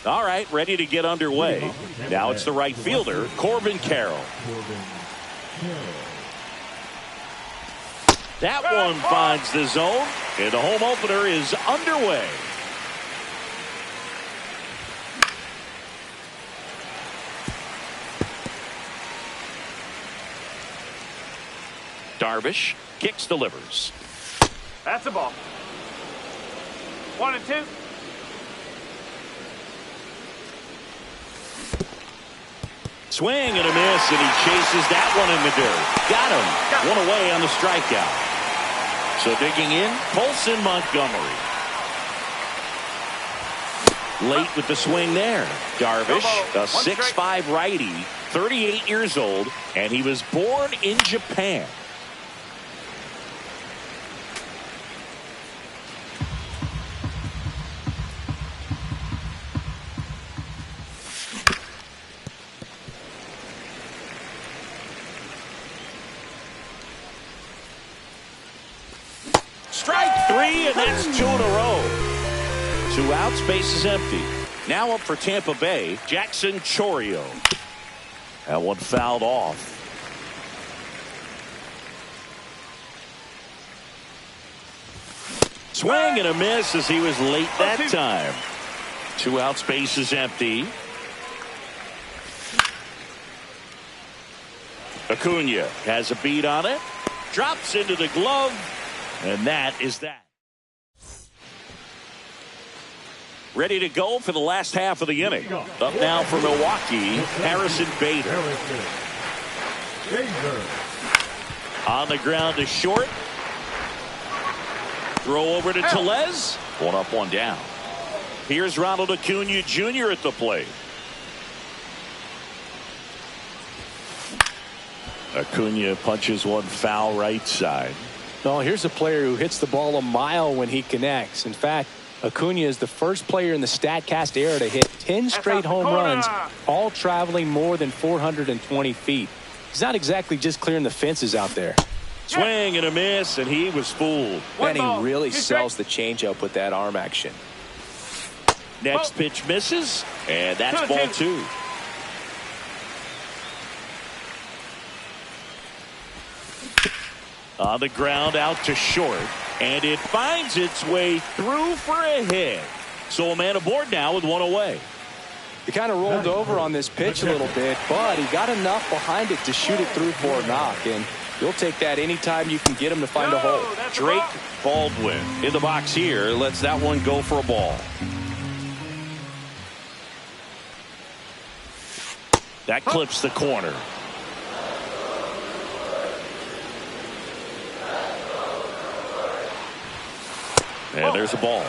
All right, ready to get underway. Now it's the right fielder, Corbin Carroll. That one finds the zone, and the home opener is underway. Darvish kicks, delivers. That's a ball. 1-2. Swing and a miss, and he chases that one in the dirt. Got him. One away on the strikeout. So digging in, Colson Montgomery. Late with the swing there. Darvish, a 6'5" righty, 38 years old, and he was born in Japan. Strike three, and that's 2 in a row. 2 outs, base is empty. Now up for Tampa Bay, Jackson Chourio. That one fouled off. Swing and a miss as he was late that time. 2 outs, base is empty. Acuna has a beat on it. Drops into the glove. And that is that. Ready to go for the last half of the inning. Up now for Milwaukee, Harrison Bader. On the ground to short. Throw over to Tellez. 1 up, 1 down. Here's Ronald Acuna Jr. at the plate. Acuna punches one foul right side. Well, here's a player who hits the ball a mile when he connects. In fact, Acuna is the first player in the StatCast era to hit 10 straight home runs, all traveling more than 420 feet. He's not exactly just clearing the fences out there. Swing and a miss, and he was fooled. And he really sells the changeup with that arm action. Next pitch misses, and that's ball 2. On the ground out to short, and it finds its way through for a hit. So a man aboard now with 1 away. He kind of rolled over on this pitch a little bit, but he got enough behind it to shoot it through for a knock, and you'll take that anytime you can get him to find a hole. Drake Baldwin in the box here, lets that one go for a ball. That clips the corner. And there's a ball.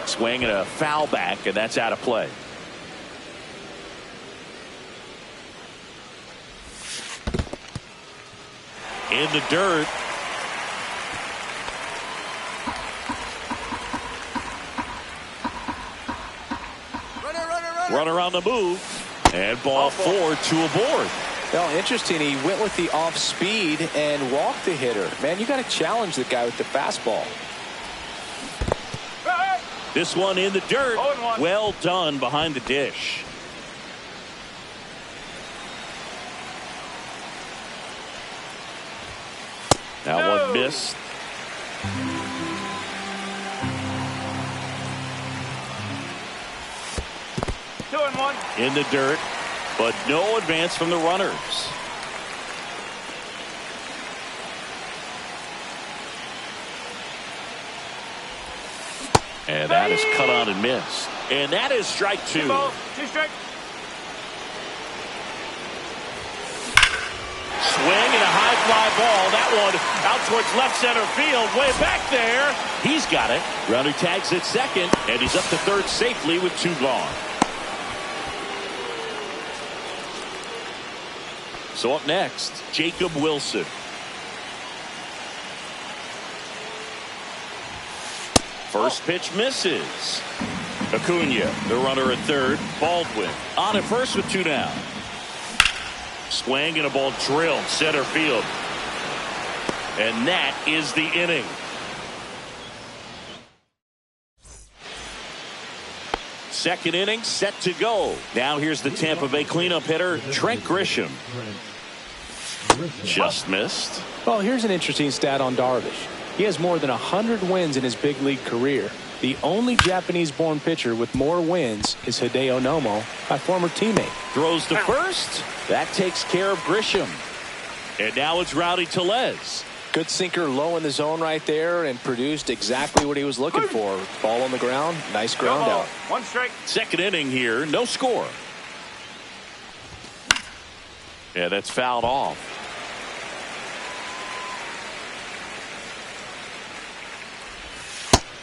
Swing and a foul back, and that's out of play. In the dirt. Runner on the move. And ball 4, 2 aboard. Well, interesting. He went with the off speed and walked the hitter. Man, you got to challenge the guy with the fastball. This one in the dirt. Well done behind the dish. That one missed. In the dirt, but no advance from the runners. And that is cut on and missed. And that is strike 2. 2 strikes. Swing and a high fly ball. That one out towards left center field. Way back there. He's got it. Runner tags at second, and he's up to third safely with 2 gone. So up next, Jacob Wilson. First pitch misses. Acuna, the runner at third. Baldwin on at first with 2 down. Swing and a ball drilled center field. And that is the inning. Second inning set to go. Now here's the Tampa Bay cleanup hitter, Trent Grisham. Just missed. Well, here's an interesting stat on Darvish. He has more than 100 wins in his big league career. The only Japanese-born pitcher with more wins is Hideo Nomo, my former teammate. Throws to first. That takes care of Grisham. And now it's Rowdy Tellez. Good sinker low in the zone right there and produced exactly what he was looking for. Ball on the ground. Nice ground out. One strike. Second inning here. No score. Yeah, that's fouled off.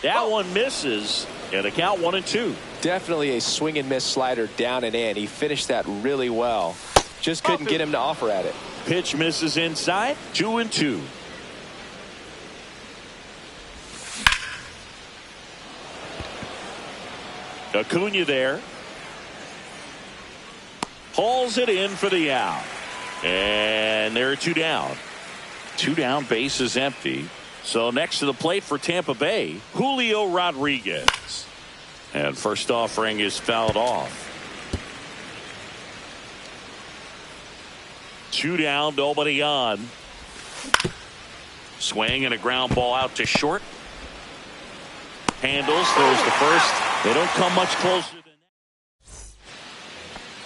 That one misses, and a count 1-2. Definitely a swing and miss slider down and in. He finished that really well. Just couldn't get him to offer at it. Pitch misses inside. 2-2. Acuna there. Hauls it in for the out. And there are two down. Two down, base is empty. So next to the plate for Tampa Bay, Julio Rodriguez. And first offering is fouled off. Two down, nobody on. Swing and a ground ball out to short. Handles, throws to first. They don't come much closer than that.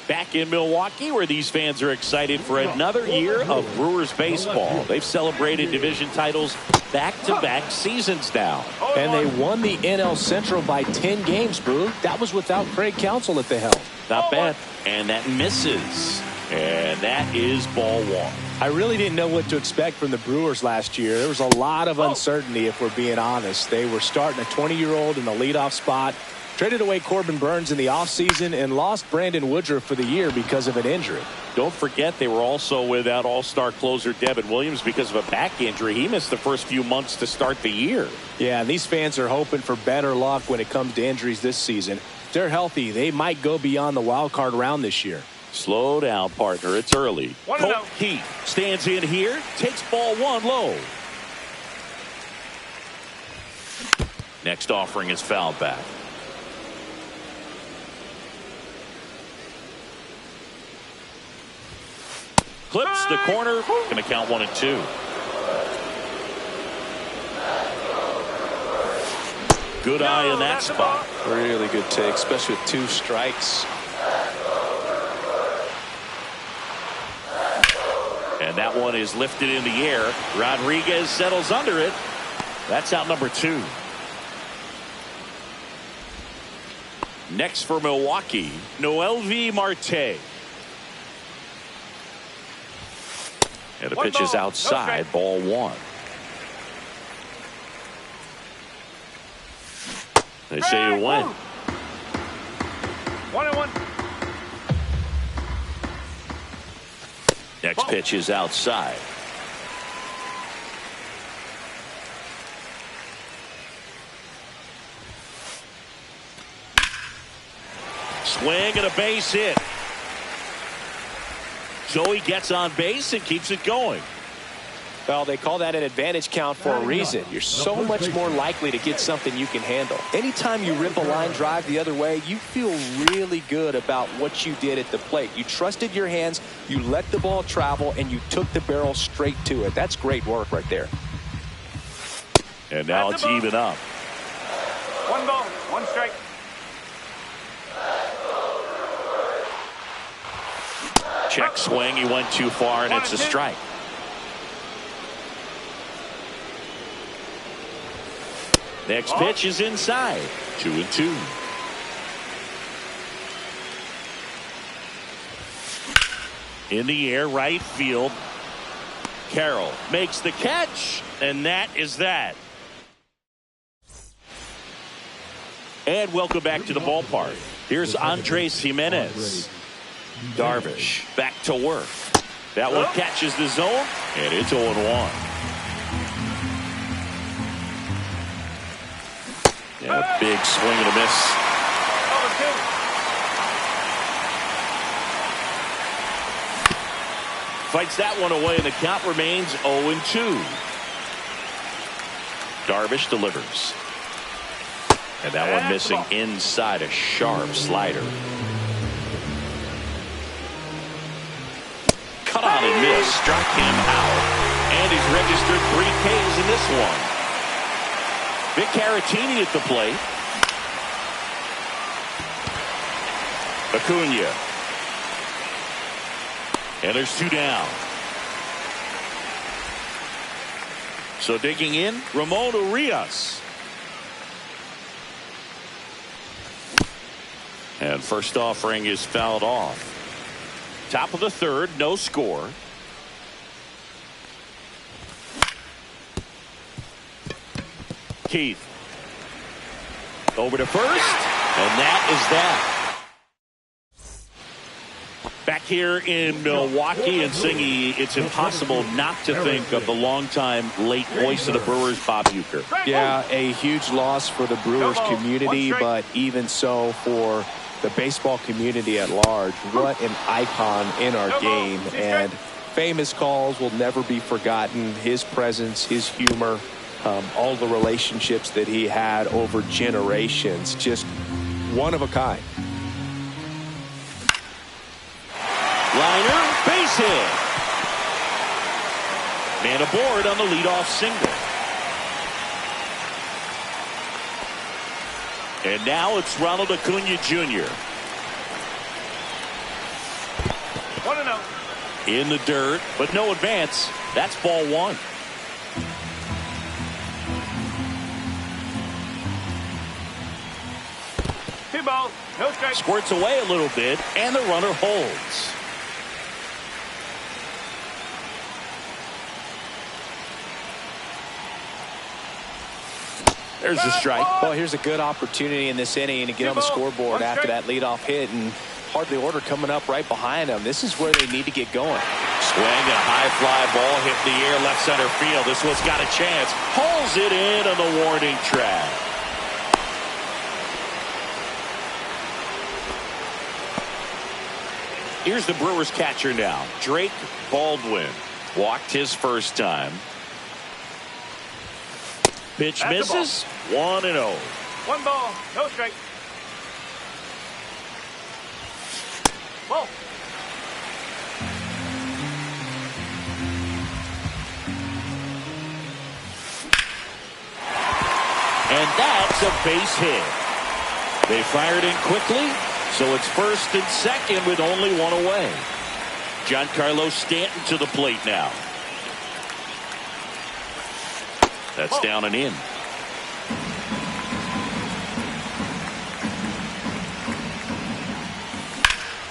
Back in Milwaukee, where these fans are excited for another year of Brewers baseball. They've celebrated division titles back-to-back seasons now. And they won the NL Central by 10 games, Brew. That was without Craig Counsell at the helm. Not bad. And that misses. And that is ball one. I really didn't know what to expect from the Brewers last year. There was a lot of uncertainty, if we're being honest. They were starting a 20-year-old in the leadoff spot, traded away Corbin Burns in the offseason, and lost Brandon Woodruff for the year because of an injury. Don't forget they were also without all-star closer Devin Williams because of a back injury. He missed the first few months to start the year. Yeah, and these fans are hoping for better luck when it comes to injuries this season. If they're healthy, they might go beyond the wild card round this year. Slow down, partner. It's early. Colt Keith stands in here, takes ball one low. Next offering is fouled back. Clips the corner. Going to count 1-2. Good eye in that spot. Really good take, especially with two strikes. And that one is lifted in the air. Rodriguez settles under it. That's out number 2. Next for Milwaukee, Noelvi Marte. And the pitch is outside, ball 1. They say you win. 1-1. Next pitch is outside. Swing and a base hit. Joey gets on base and keeps it going. Well, they call that an advantage count for a reason. You're so much more likely to get something you can handle. Anytime you rip a line drive the other way, you feel really good about what you did at the plate. You trusted your hands, you let the ball travel, and you took the barrel straight to it. That's great work right there. And now it's even up. 1 ball, 1 strike. Check swing, he went too far, and it's a strike. Next pitch is inside. 2-2. In the air, right field. Carroll makes the catch, and that is that. And welcome back to the ballpark. Here's Andres Gimenez. Darvish back to work. That one catches the zone, and it's 0-1. Yeah, big swing and a miss. Fights that one away, and the count remains 0-2. Darvish delivers. And that one missing inside, a sharp slider. Cut on and miss. Struck him out. And he's registered 3 Ks in this one. Vic Caratini at the plate. Acuna. And there's 2 down. So digging in, Ramon Urias. And first offering is fouled off. Top of the 3rd, no score. Keith. Over to first, and that is that. Back here in Milwaukee, and Singy, it's impossible not to think of the longtime late voice of the Brewers, Bob Uecker. Yeah, a huge loss for the Brewers community, but even so for the baseball community at large. What an icon in our game, and famous calls will never be forgotten. His presence, his humor, all the relationships that he had over generations, just one of a kind. Liner, base hit. Man aboard on the leadoff single. And now it's Ronald Acuna Jr. 1-0. In the dirt, but no advance. That's ball 1. Two balls, no strikes. Squirts away a little bit, and the runner holds. There's a strike. Well, here's a good opportunity in this inning to get on the scoreboard after that leadoff hit, and hardly order coming up right behind them. This is where they need to get going. Swing, a high fly ball hit in the air, left center field. This one's got a chance. Hauls it in on the warning track. Here's the Brewers catcher now. Drake Baldwin walked his first time. Pitch misses. 1-0. 1 ball, no strike. Ball. And that's a base hit. They fired in quickly, so it's first and second with only 1 away. Giancarlo Stanton to the plate now. That's down and in.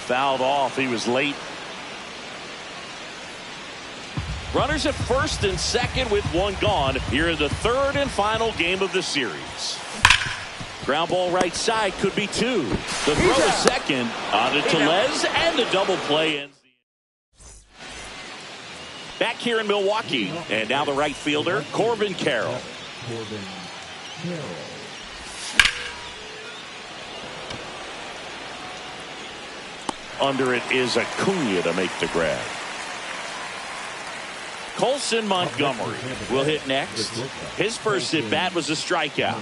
Fouled off. He was late. Runners at first and second with 1 gone here in the 3rd and final game of the series. Ground ball right side, could be 2. The throw to second on to Tellez, and the double play ends. Back here in Milwaukee, and now the right fielder, Corbin Carroll. Under it is Acuna to make the grab. Colson Montgomery will hit next. His first at bat was a strikeout.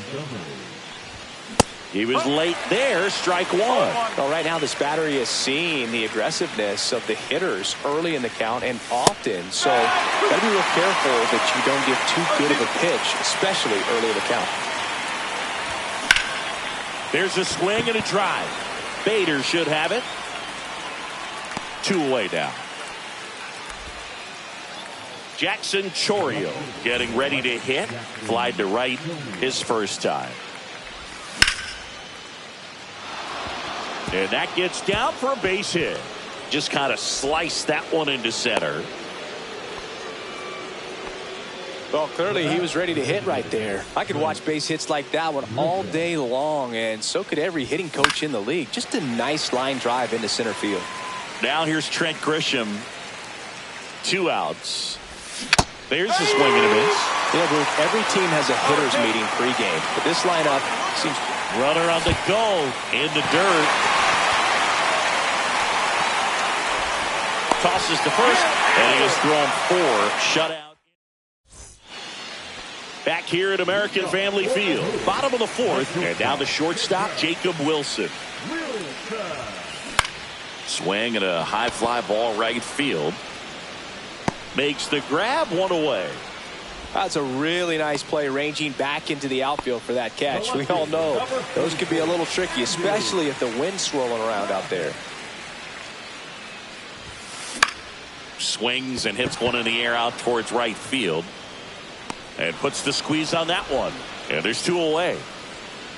He was late there, strike 1. Well, right now this battery is seeing the aggressiveness of the hitters early in the count and often. So gotta be real careful that you don't give too good of a pitch, especially early in the count. There's a swing and a drive. Bader should have it. 2 away now. Jackson Chourio getting ready to hit. Flied to right his first time. And that gets down for a base hit. Just kind of sliced that one into center. Well, clearly he was ready to hit right there. I could watch base hits like that one all day long, and so could every hitting coach in the league. Just a nice line drive into center field. Now here's Trent Grisham. 2 outs. There's a swing and a miss. Yeah, Bruce, every team has a hitters meeting pregame, but this lineup seems... Runner on the go in the dirt. Tosses to first, and he has thrown 4 shutout. Back here at American Family Field. Bottom of the fourth. And now the shortstop, Jacob Wilson. Swing and a high fly ball right field. Makes the grab, one away. That's a really nice play, ranging back into the outfield for that catch. We all know those could be a little tricky, especially if the wind's swirling around out there. Swings and hits one in the air out towards right field. And puts the squeeze on that one. And there's two away.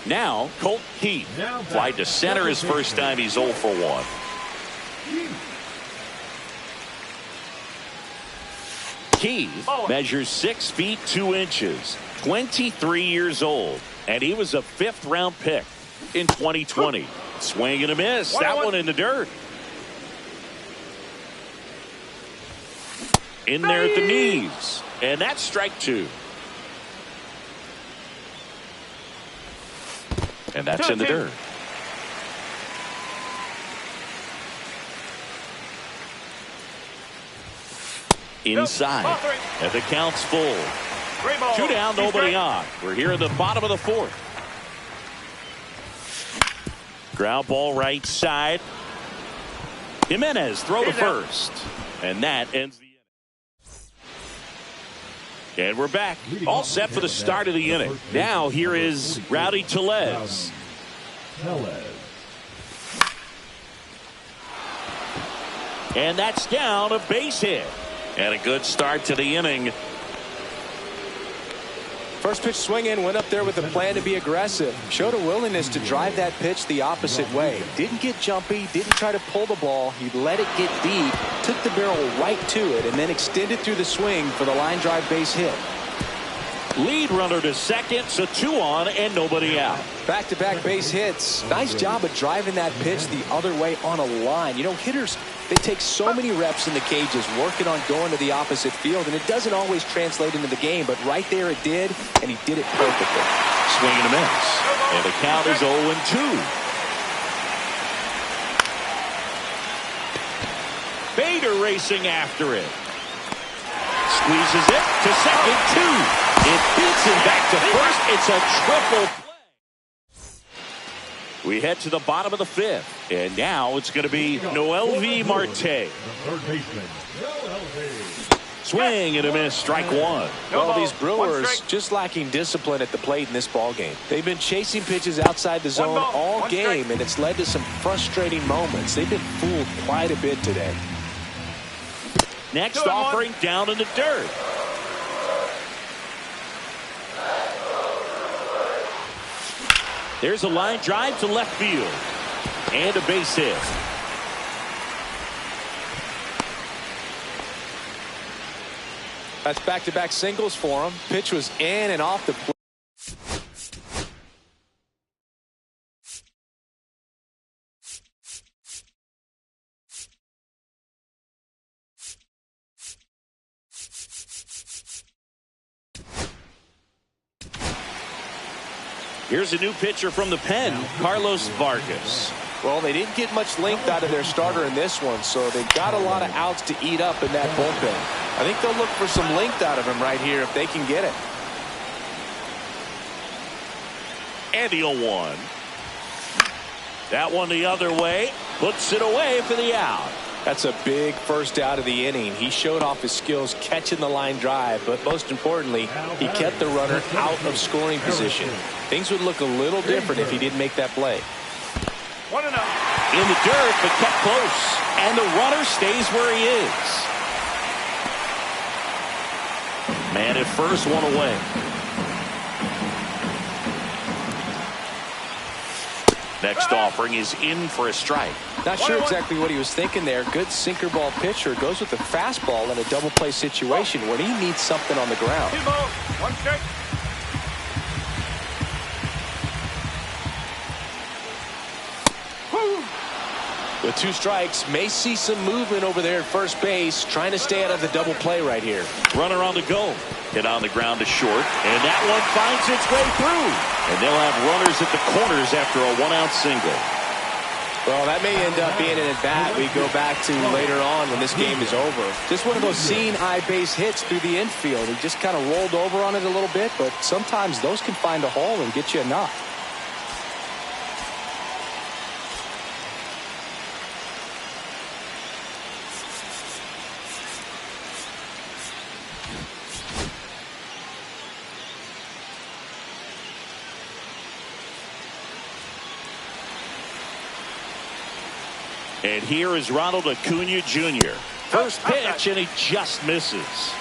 Now, Colt Keith. Fly to center his first time. He's 0 for 1. Keith measures 6 feet 2 inches, 23 years old, and he was a 5th-round pick in 2020. Swing and a miss. That one in the dirt. In there at the knees, and that's strike 2. And that's in the dirt. Inside, and the count's full. 2 down, nobody on. We're here at the bottom of the fourth. Ground ball right side. Jimenez throw to first, and that ends the inning. And we're back, all set for the start of the inning. Now here is Rowdy Tellez. And that's down, a base hit. And a good start to the inning. First pitch swing in, went up there with a plan to be aggressive. Showed a willingness to drive that pitch the opposite way. Didn't get jumpy, didn't try to pull the ball. He let it get deep, took the barrel right to it, and then extended through the swing for the line drive base hit. Lead runner to second, so 2 on and nobody out. Back-to-back base hits. Nice job of driving that pitch the other way on a line. You know, hitters, they take so many reps in the cages working on going to the opposite field, and it doesn't always translate into the game, but right there it did, and he did it perfectly. Swing and a miss. And the count is 0-2. Bader racing after it. Squeezes it to second, 2. It beats him back to first. It's a triple play. We head to the bottom of the 5th. And now it's going to be Noelvi Marte. Swing and a miss. Strike 1. Well, these Brewers just lacking discipline at the plate in this ballgame. They've been chasing pitches outside the zone all game, and it's led to some frustrating moments. They've been fooled quite a bit today. Next offering down in the dirt. There's a line drive to left field. And a base hit. That's back-to-back singles for him. Pitch was in and off the plate. Here's a new pitcher from the pen, Carlos Vargas. Well, they didn't get much length out of their starter in this one, so they've got a lot of outs to eat up in that bullpen. I think they'll look for some length out of him right here if they can get it. And the 0-1. That one the other way. Puts it away for the out. That's a big first out of the inning. He showed off his skills catching the line drive, but most importantly, he kept the runner out of scoring position. Things would look a little different if he didn't make that play. 1-0. In the dirt, but kept close. And the runner stays where he is. Man at first, 1 away. Next offering is in for a strike. Not sure exactly what he was thinking there. Good sinker ball pitcher goes with the fastball in a double play situation when he needs something on the ground. 2 balls, 1 strike. With 2 strikes, may see some movement over there at first base, trying to stay out of the double play right here. Runner on the go. Hit on the ground to short, and that one finds its way through. And they'll have runners at the corners after a 1-out single. Well, that may end up being an at-bat we go back to later on when this game is over. Just one of those seeing eye base hits through the infield. He just kind of rolled over on it a little bit, but sometimes those can find a hole and get you a knock. And here is Ronald Acuna Jr. First pitch, and he just misses.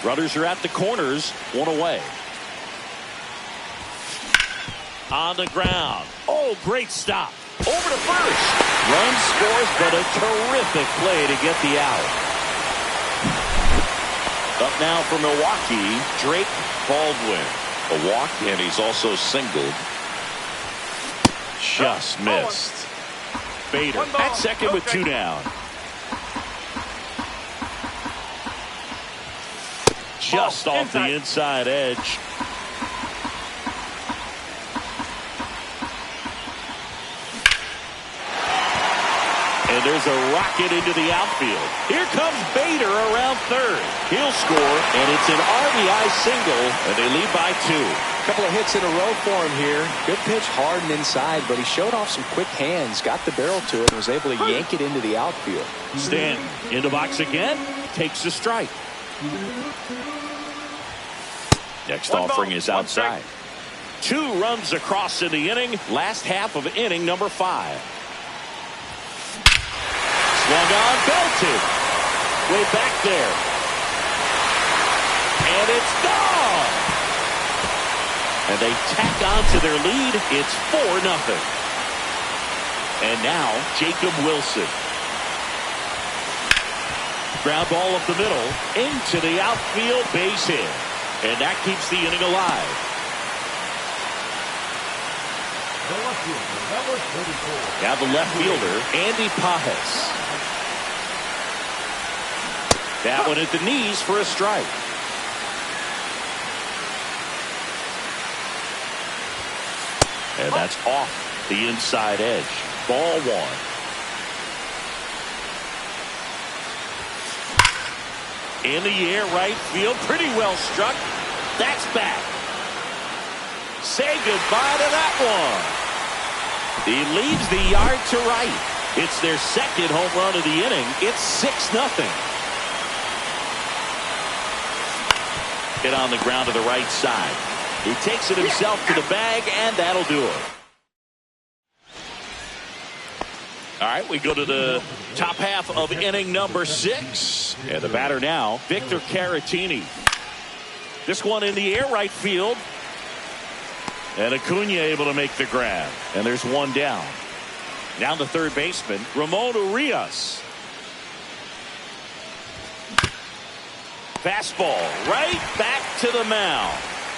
Runners are at the corners, one away. On the ground. Oh, great stop. Over to first. Run scores, but a terrific play to get the out. Up now for Milwaukee, Drake Baldwin. A walk, and he's also singled. Just missed. Bader at second with 2 down. Just off the inside edge. And there's a rocket into the outfield. Here comes Bader around third. He'll score, and it's an RBI single, and they lead by 2. Couple of hits in a row for him here. Good pitch, hard and inside, but he showed off some quick hands, got the barrel to it, and was able to yank it into the outfield. Stanton in the box again, takes the strike. Next offering is outside. 2 runs across in the inning, last half of inning number 5. Swung on, belted. Way back there. And it's gone. And they tack on to their lead. It's 4-0. And now Jacob Wilson. Ground ball up the middle. Into the outfield, base hit. And that keeps the inning alive. Now the left fielder, Andy Pages. That one at the knees for a strike. And that's off the inside edge. Ball 1. In the air, right field. Pretty well struck. That's back. Say goodbye to that one. He leaves the yard to right. It's their second home run of the inning. It's 6-0. Hit on the ground to the right side. He takes it himself to the bag, and that'll do it. All right, we go to the top half of inning number 6. And the batter now, Victor Caratini. This one in the air, right field. And Acuna able to make the grab. And there's 1 down. Now the third baseman, Ramon Urias. Fastball right back to the mound.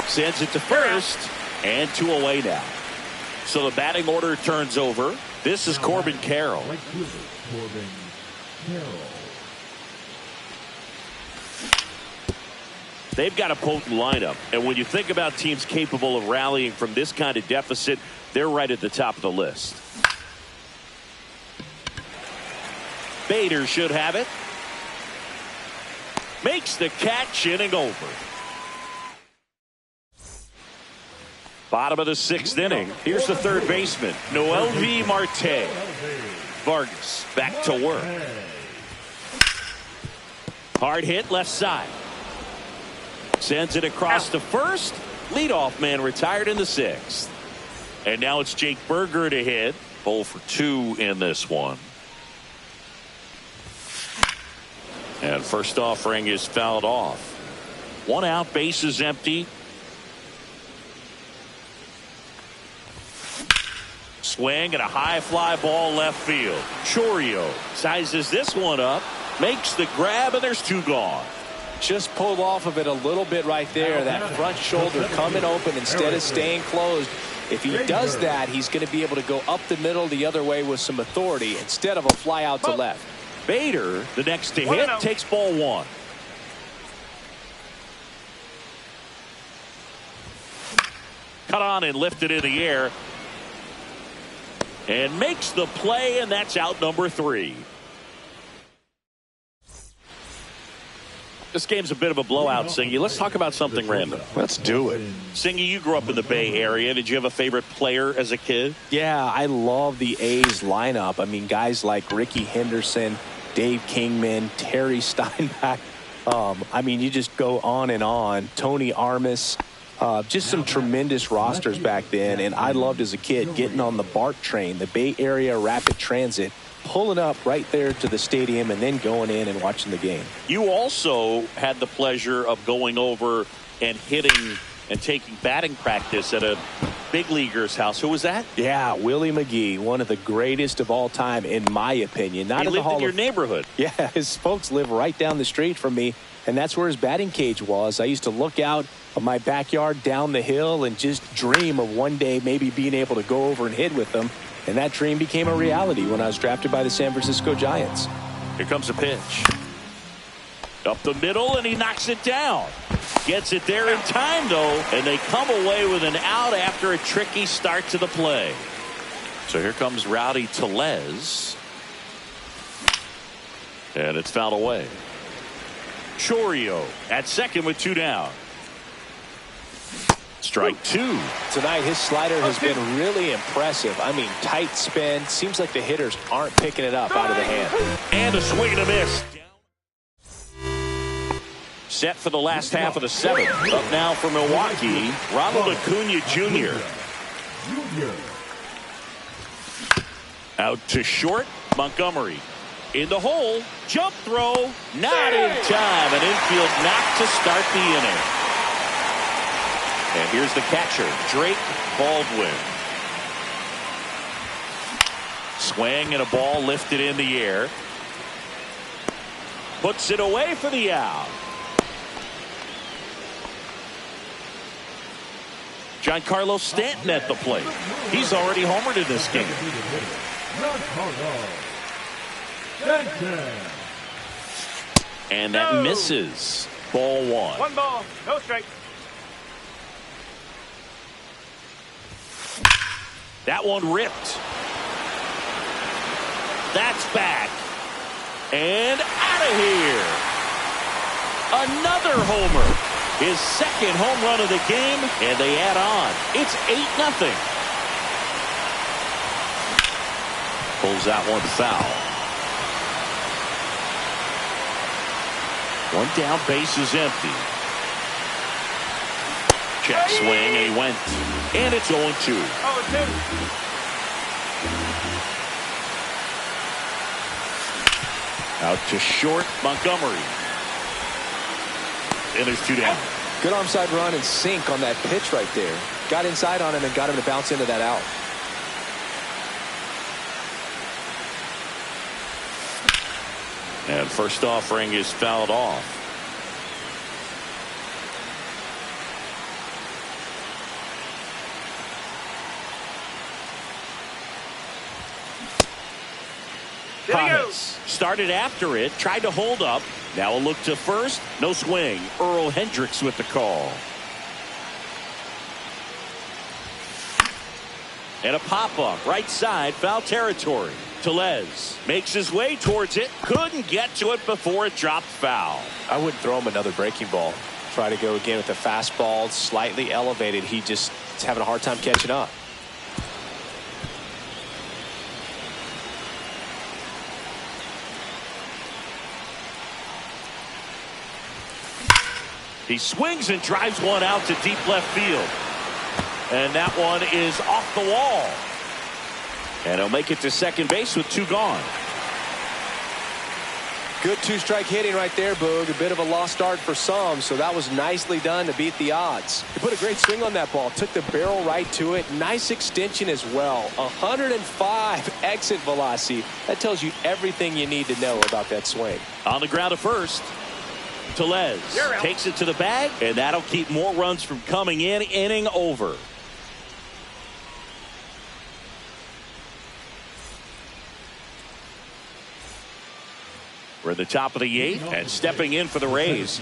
Sends it to first, and 2 away now. So the batting order turns over. This is Corbin Carroll. They've got a potent lineup, and when you think about teams capable of rallying from this kind of deficit, they're right at the top of the list. Bader should have it. Makes the catch, inning over. Bottom of the 6th inning. Here's the third baseman, Noelvi Marte. Vargas back to work. Hard hit left side. Sends it across to first. Leadoff man retired in the 6th. And now it's Jake Burger to hit. 0 for 2 in this one. And first offering is fouled off. 1 out, bases empty. Swing and a high fly ball left field. Chourio sizes this one up, makes the grab, and there's 2 gone. Just pulled off of it a little bit right there. That front shoulder coming open instead of staying closed. If he does that, he's going to be able to go up the middle the other way with some authority instead of a fly out to left. Bader, the next to hit, takes ball 1. Cut on and lifted in the air. and makes the play, and that's out number 3. This game's a bit of a blowout, Singy. Let's talk about something random. Let's do it. Singy, you grew up in the Bay Area. Did you have a favorite player as a kid? Yeah, I love the A's lineup. I mean, guys like Ricky Henderson, Dave Kingman, Terry Steinbach. I mean, you just go on and on. Tony Armas. Just some tremendous rosters back then. And I loved as a kid getting on the BART train, the Bay Area Rapid Transit, pulling up right there to the stadium and then going in and watching the game. You also had the pleasure of going over and hitting and taking batting practice at a big leaguer's house. Who was that? Yeah, Willie McGee, one of the greatest of all time, in my opinion. Not he in lived the Hall in your of... neighborhood. Yeah, his folks live right down the street from me, and that's where his batting cage was. I used to look out of my backyard down the hill and just dream of one day maybe being able to go over and hit with them. And that dream became a reality when I was drafted by the San Francisco Giants. Here comes a pitch. Up the middle, and he knocks it down. Gets it there in time, though, and they come away with an out after a tricky start to the play. So here comes Rowdy Tellez. And it's fouled away. Chorio at second with 2 down. Strike 2. Tonight, his slider has been really impressive. I mean, tight spin. Seems like the hitters aren't picking it up out of the hand. And a swing and a miss. Set for the last half of the 7th. Up now for Milwaukee, Ronald Acuna Jr. Out to short, Montgomery. In the hole, jump throw, not in time. An infield knock to start the inning. And here's the catcher, Drake Baldwin. Swing and a ball lifted in the air. Puts it away for the out. Giancarlo Stanton at the plate. He's already homered in this game. And that misses. Ball 1. 1 ball, no strike. That one ripped. That's back. And out of here. Another homer. His second home run of the game, and they add on. It's 8-0. Pulls that one foul. 1 down, base is empty. Check swing, and he went. And it's 0-2. 0-2. Out to short, Montgomery. And there's 2 down. Good onside run and sink on that pitch right there. Got inside on him and got him to bounce into that out. And first offering is fouled off. Thomas started after it, tried to hold up. Now a look to first. No swing. Earl Hendricks with the call. And a pop-up right side, foul territory. Tellez makes his way towards it. Couldn't get to it before it dropped foul. I wouldn't throw him another breaking ball. Try to go again with the fastball, slightly elevated. He just is having a hard time catching up. He swings and drives one out to deep left field. And that one is off the wall. And he'll make it to second base with 2 gone. Good 2-strike hitting right there, Boog. A bit of a lost start for some, so that was nicely done to beat the odds. He put a great swing on that ball. Took the barrel right to it. Nice extension as well. 105 exit velocity. That tells you everything you need to know about that swing. On the ground at first. Tellez takes it to the bag, and that'll keep more runs from coming in. Inning over. We're at the top of the 8th, and stepping in for the Rays.